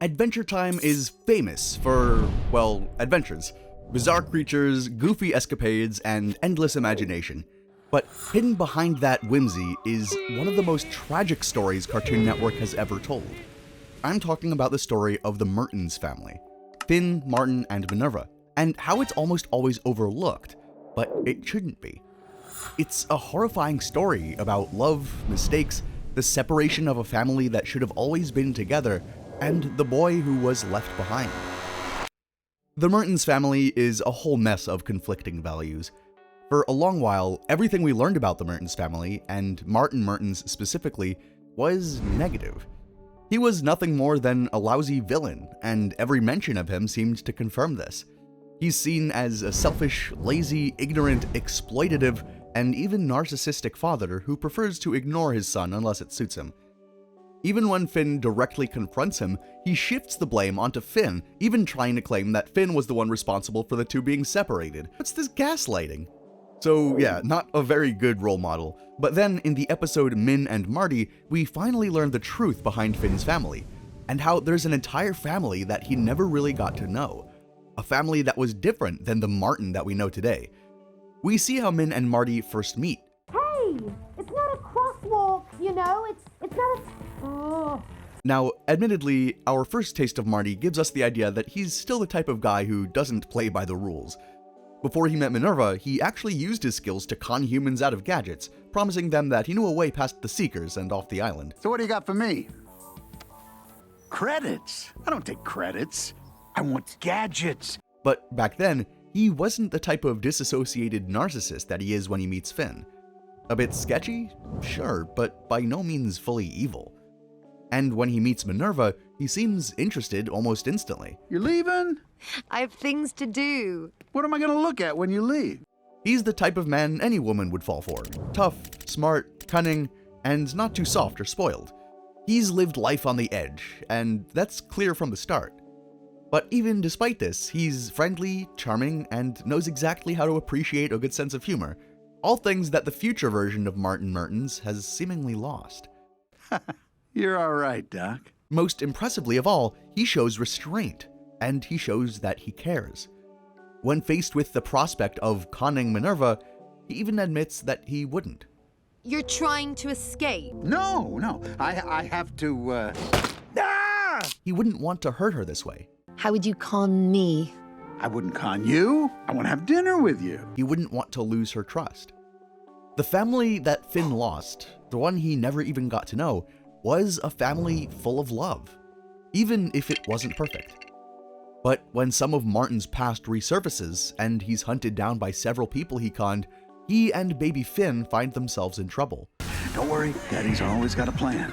Adventure Time is famous for, well, adventures. Bizarre creatures, goofy escapades, and endless imagination. But hidden behind that whimsy is one of the most tragic stories Cartoon Network has ever told. I'm talking about the story of the Mertens family. Finn, Martin, and Minerva, and how it's almost always overlooked, but it shouldn't be. It's a horrifying story about love, mistakes, the separation of a family that should have always been together, and the boy who was left behind. The Mertens family is a whole mess of conflicting values. For a long while, everything we learned about the Mertens family, and Martin Mertens specifically, was negative. He was nothing more than a lousy villain, and every mention of him seemed to confirm this. He's seen as a selfish, lazy, ignorant, exploitative, and even narcissistic father who prefers to ignore his son unless it suits him. Even when Finn directly confronts him, he shifts the blame onto Finn, even trying to claim that Finn was the one responsible for the two being separated. What's this gaslighting? So yeah, not a very good role model. But then in the episode Min and Marty, we finally learn the truth behind Finn's family, and how there's an entire family that he never really got to know. A family that was different than the Martin that we know today. We see how Min and Marty first meet. Hey, it's not a crosswalk, you know, it's not a... Oh. Now, admittedly, our first taste of Marty gives us the idea that he's still the type of guy who doesn't play by the rules. Before he met Minerva, he actually used his skills to con humans out of gadgets, promising them that he knew a way past the Seekers and off the island. So what do you got for me? Credits? I don't take credits. I want gadgets. But back then, he wasn't the type of disassociated narcissist that he is when he meets Finn. A bit sketchy? Sure, but by no means fully evil. And when he meets Minerva, he seems interested almost instantly. You're leaving? I have things to do. What am I gonna look at when you leave? He's the type of man any woman would fall for. Tough, smart, cunning, and not too soft or spoiled. He's lived life on the edge, and that's clear from the start. But even despite this, he's friendly, charming, and knows exactly how to appreciate a good sense of humor. All things that the future version of Martin Mertens has seemingly lost. You're all right, Doc. Most impressively of all, he shows restraint, and he shows that he cares. When faced with the prospect of conning Minerva, he even admits that he wouldn't. You're trying to escape. No, I have to, Ah! He wouldn't want to hurt her this way. How would you con me? I wouldn't con you. I want to have dinner with you. He wouldn't want to lose her trust. The family that Finn lost, the one he never even got to know, was a family full of love, even if it wasn't perfect. But when some of Martin's past resurfaces and he's hunted down by several people he conned, he and baby Finn find themselves in trouble. Don't worry, Daddy's always got a plan.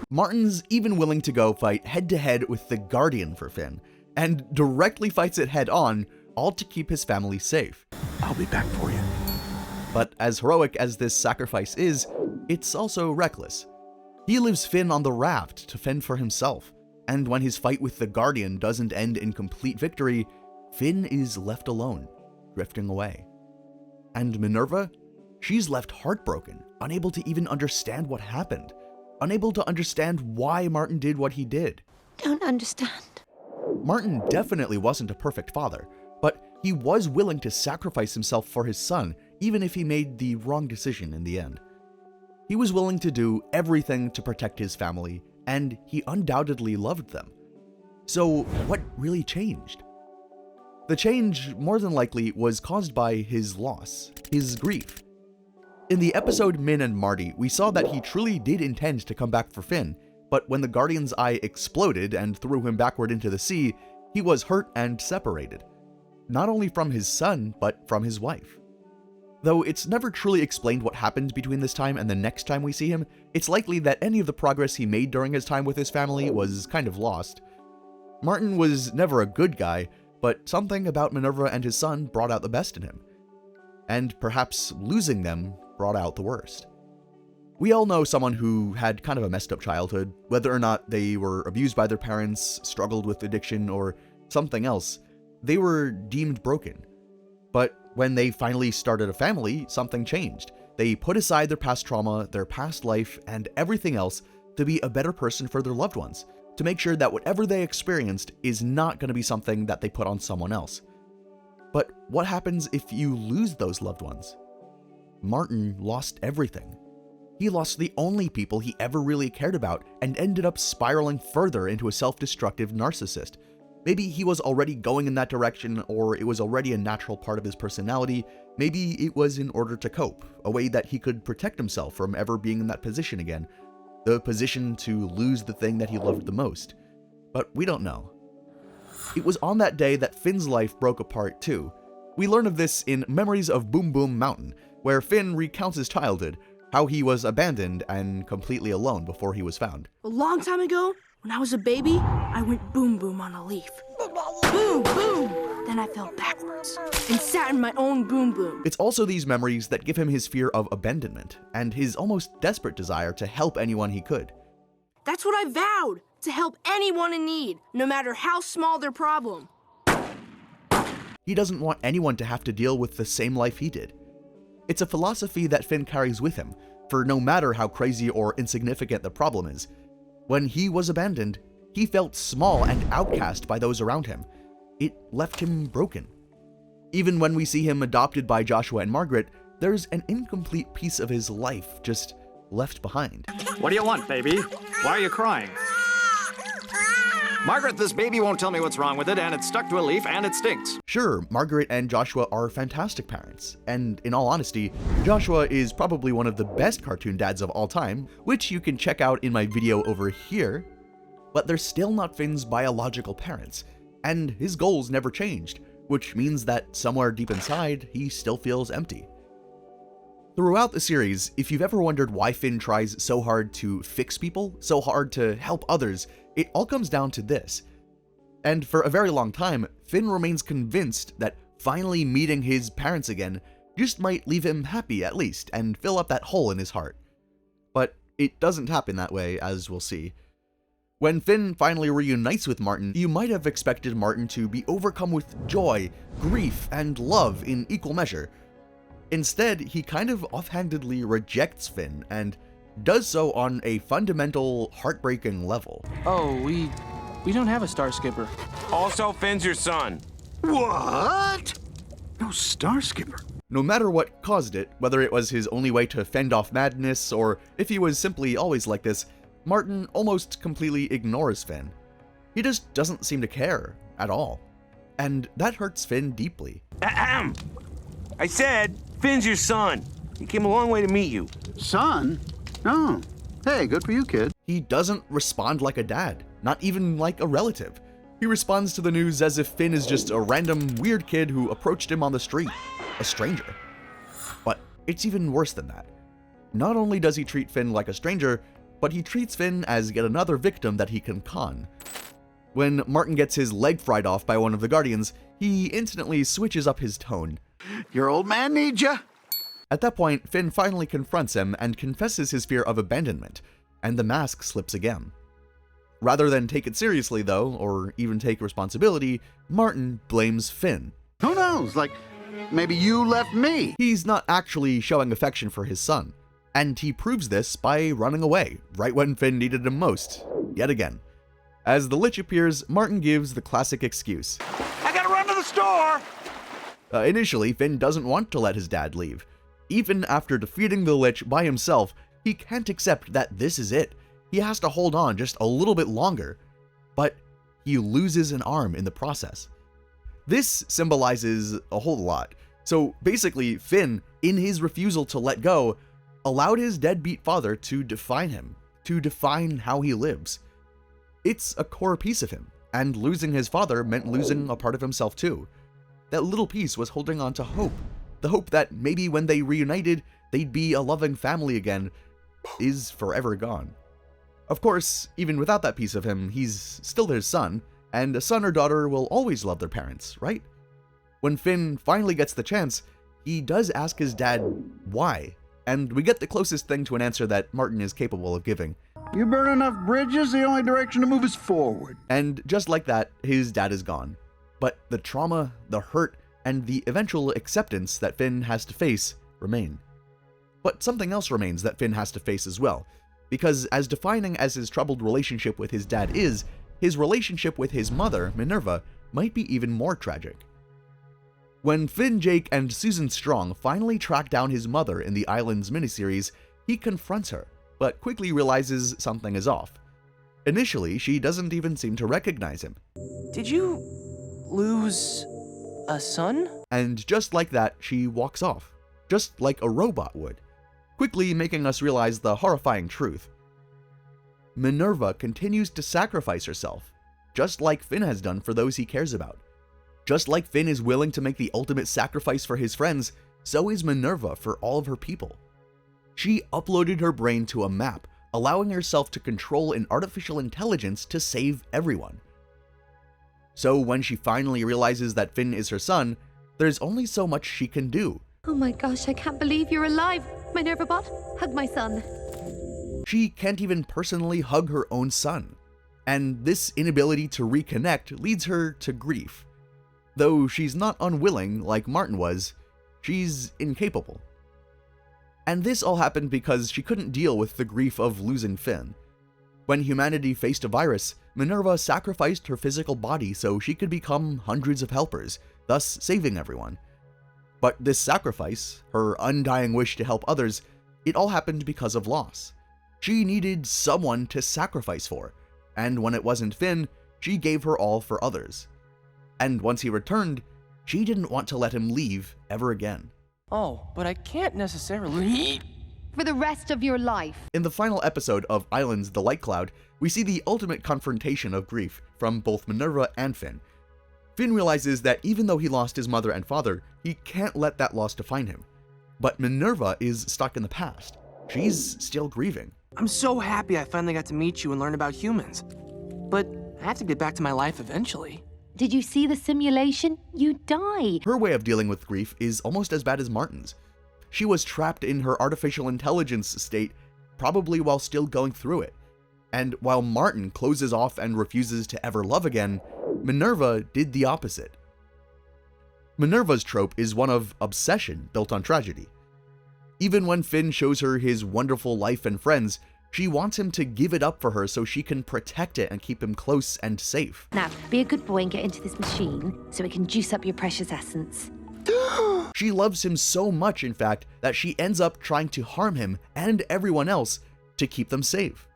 Martin's even willing to go fight head-to-head with the Guardian for Finn, and directly fights it head-on, all to keep his family safe. I'll be back for you. But as heroic as this sacrifice is, it's also reckless. He leaves Finn on the raft to fend for himself, and when his fight with the Guardian doesn't end in complete victory, Finn is left alone, drifting away. And Minerva? She's left heartbroken, unable to even understand what happened, unable to understand why Martin did what he did. Don't understand. Martin definitely wasn't a perfect father, but he was willing to sacrifice himself for his son, even if he made the wrong decision in the end. He was willing to do everything to protect his family, and he undoubtedly loved them. So what really changed? The change, more than likely, was caused by his loss, his grief. In the episode Min and Marty, we saw that he truly did intend to come back for Finn, but when the Guardian's eye exploded and threw him backward into the sea, he was hurt and separated. Not only from his son, but from his wife. Though it's never truly explained what happened between this time and the next time we see him, it's likely that any of the progress he made during his time with his family was kind of lost. Martin was never a good guy, but something about Minerva and his son brought out the best in him. And perhaps losing them brought out the worst. We all know someone who had kind of a messed up childhood, whether or not they were abused by their parents, struggled with addiction, or something else. They were deemed broken. But when they finally started a family, something changed. They put aside their past trauma, their past life, and everything else to be a better person for their loved ones, to make sure that whatever they experienced is not going to be something that they put on someone else. But what happens if you lose those loved ones? Martin lost everything. He lost the only people he ever really cared about and ended up spiraling further into a self-destructive narcissist. Maybe he was already going in that direction, or it was already a natural part of his personality. Maybe it was in order to cope, a way that he could protect himself from ever being in that position again. The position to lose the thing that he loved the most. But we don't know. It was on that day that Finn's life broke apart too. We learn of this in Memories of Boom Boom Mountain, where Finn recounts his childhood, how he was abandoned and completely alone before he was found. A long time ago, when I was a baby, I went boom boom on a leaf. Boom, boom! Then I fell backwards and sat in my own boom boom. It's also these memories that give him his fear of abandonment and his almost desperate desire to help anyone he could. That's what I vowed, to help anyone in need, no matter how small their problem. He doesn't want anyone to have to deal with the same life he did. It's a philosophy that Finn carries with him, for no matter how crazy or insignificant the problem is, when he was abandoned, he felt small and outcast by those around him. It left him broken. Even when we see him adopted by Joshua and Margaret, there's an incomplete piece of his life just left behind. What do you want, baby? Why are you crying? Margaret, this baby won't tell me what's wrong with it, and it's stuck to a leaf, and it stinks. Sure, Margaret and Joshua are fantastic parents, and in all honesty, Joshua is probably one of the best cartoon dads of all time, which you can check out in my video over here, but they're still not Finn's biological parents, and his goals never changed, which means that somewhere deep inside, he still feels empty. Throughout the series, if you've ever wondered why Finn tries so hard to fix people, so hard to help others, it all comes down to this. And for a very long time, Finn remains convinced that finally meeting his parents again just might leave him happy at least, and fill up that hole in his heart. But it doesn't happen that way, as we'll see. When Finn finally reunites with Martin, you might have expected Martin to be overcome with joy, grief, and love in equal measure. Instead, he kind of offhandedly rejects Finn, and does so on a fundamental, heartbreaking level. Oh, we don't have a star skipper. Also, Finn's your son. What? No star skipper. No matter what caused it, whether it was his only way to fend off madness, or if he was simply always like this, Martin almost completely ignores Finn. He just doesn't seem to care at all. And that hurts Finn deeply. Ahem. I said, Finn's your son. He came a long way to meet you. Son? Oh. Hey, good for you, kid. He doesn't respond like a dad, not even like a relative. He responds to the news as if Finn is just a random weird kid who approached him on the street, a stranger. But it's even worse than that. Not only does he treat Finn like a stranger, but he treats Finn as yet another victim that he can con. When Martin gets his leg fried off by one of the Guardians, he instantly switches up his tone. Your old man needs ya. At that point, Finn finally confronts him and confesses his fear of abandonment, and the mask slips again. Rather than take it seriously though, or even take responsibility, Martin blames Finn. Who knows? Like, maybe you left me. He's not actually showing affection for his son, and he proves this by running away, right when Finn needed him most, yet again. As the Lich appears, Martin gives the classic excuse. I gotta run to the store! Initially, Finn doesn't want to let his dad leave. Even after defeating the Lich by himself, he can't accept that this is it. He has to hold on just a little bit longer, but he loses an arm in the process. This symbolizes a whole lot. So basically, Finn, in his refusal to let go, allowed his deadbeat father to define him, to define how he lives. It's a core piece of him, and losing his father meant losing a part of himself too. That little piece was holding on to hope. The hope that maybe when they reunited, they'd be a loving family again, is forever gone. Of course, even without that piece of him, he's still their son, and a son or daughter will always love their parents, right? When Finn finally gets the chance, he does ask his dad why, and we get the closest thing to an answer that Martin is capable of giving. You burn enough bridges, the only direction to move is forward. And just like that, his dad is gone. But the trauma, the hurt, and the eventual acceptance that Finn has to face remain. But something else remains that Finn has to face as well. because as defining as his troubled relationship with his dad is, his relationship with his mother, Minerva, might be even more tragic. When Finn, Jake, and Susan Strong finally track down his mother in the Islands miniseries, he confronts her, but quickly realizes something is off. Initially, she doesn't even seem to recognize him. Did you lose a son? And just like that, she walks off, just like a robot would, quickly making us realize the horrifying truth. Minerva continues to sacrifice herself, just like Finn has done for those he cares about. Just like Finn is willing to make the ultimate sacrifice for his friends, so is Minerva for all of her people. She uploaded her brain to a map, allowing herself to control an artificial intelligence to save everyone. So when she finally realizes that Finn is her son, there's only so much she can do. Oh my gosh, I can't believe you're alive. Minerva bot, hug my son. She can't even personally hug her own son. And this inability to reconnect leads her to grief. Though she's not unwilling like Martin was, she's incapable. And this all happened because she couldn't deal with the grief of losing Finn. When humanity faced a virus, Minerva sacrificed her physical body so she could become hundreds of helpers, thus saving everyone. But this sacrifice, her undying wish to help others, it all happened because of loss. She needed someone to sacrifice for, and when it wasn't Finn, she gave her all for others. And once he returned, she didn't want to let him leave ever again. Oh, but I can't necessarily. For the rest of your life. In the final episode of Islands: The Light Cloud, we see the ultimate confrontation of grief from both Minerva and Finn. Finn realizes that even though he lost his mother and father, he can't let that loss define him. But Minerva is stuck in the past. She's still grieving. I'm so happy I finally got to meet you and learn about humans. But I have to get back to my life eventually. Did you see the simulation? You died. Her way of dealing with grief is almost as bad as Martin's. She was trapped in her artificial intelligence state, probably while still going through it. And while Martin closes off and refuses to ever love again, Minerva did the opposite. Minerva's trope is one of obsession built on tragedy. Even when Finn shows her his wonderful life and friends, she wants him to give it up for her so she can protect it and keep him close and safe. Now, be a good boy and get into this machine so it can juice up your precious essence. She loves him so much, in fact, that she ends up trying to harm him and everyone else to keep them safe.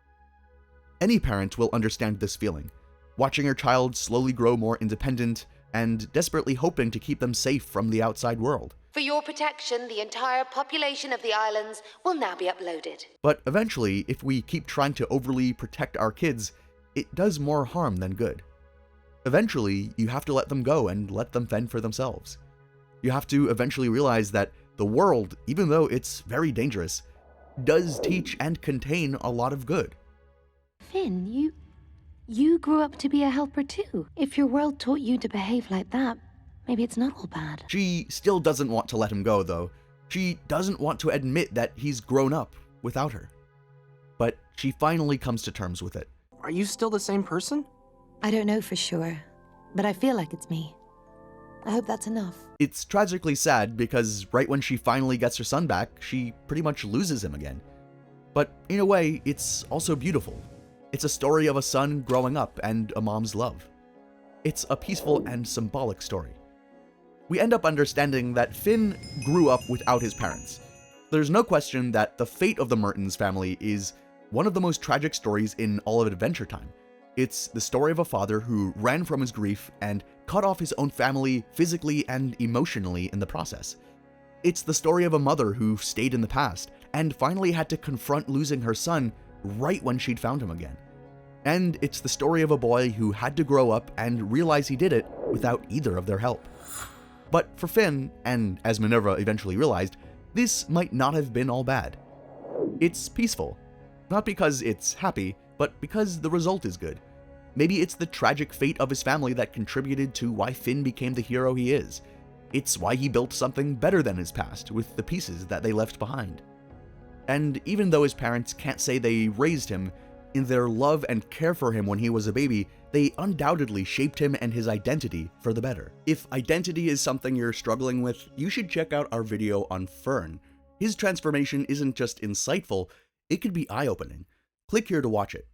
Any parent will understand this feeling, watching her child slowly grow more independent and desperately hoping to keep them safe from the outside world. For your protection, the entire population of the islands will now be uploaded. But eventually, if we keep trying to overly protect our kids, it does more harm than good. Eventually, you have to let them go and let them fend for themselves. You have to eventually realize that the world, even though it's very dangerous, does teach and contain a lot of good. Finn, you grew up to be a helper too. If your world taught you to behave like that, maybe it's not all bad. She still doesn't want to let him go, though. She doesn't want to admit that he's grown up without her. But she finally comes to terms with it. Are you still the same person? I don't know for sure, but I feel like it's me. I hope that's enough. It's tragically sad because right when she finally gets her son back, she pretty much loses him again. But in a way, it's also beautiful. It's a story of a son growing up and a mom's love. It's a peaceful and symbolic story. We end up understanding that Finn grew up without his parents. There's no question that the fate of the Mertens family is one of the most tragic stories in all of Adventure Time. It's the story of a father who ran from his grief and cut off his own family physically and emotionally in the process. It's the story of a mother who stayed in the past and finally had to confront losing her son right when she'd found him again. And it's the story of a boy who had to grow up and realize he did it without either of their help. But for Finn, and as Minerva eventually realized, this might not have been all bad. It's peaceful. Not because it's happy, but because the result is good. Maybe it's the tragic fate of his family that contributed to why Finn became the hero he is. It's why he built something better than his past with the pieces that they left behind. And even though his parents can't say they raised him, in their love and care for him when he was a baby, they undoubtedly shaped him and his identity for the better. If identity is something you're struggling with, you should check out our video on Fern. His transformation isn't just insightful, it could be eye-opening. Click here to watch it.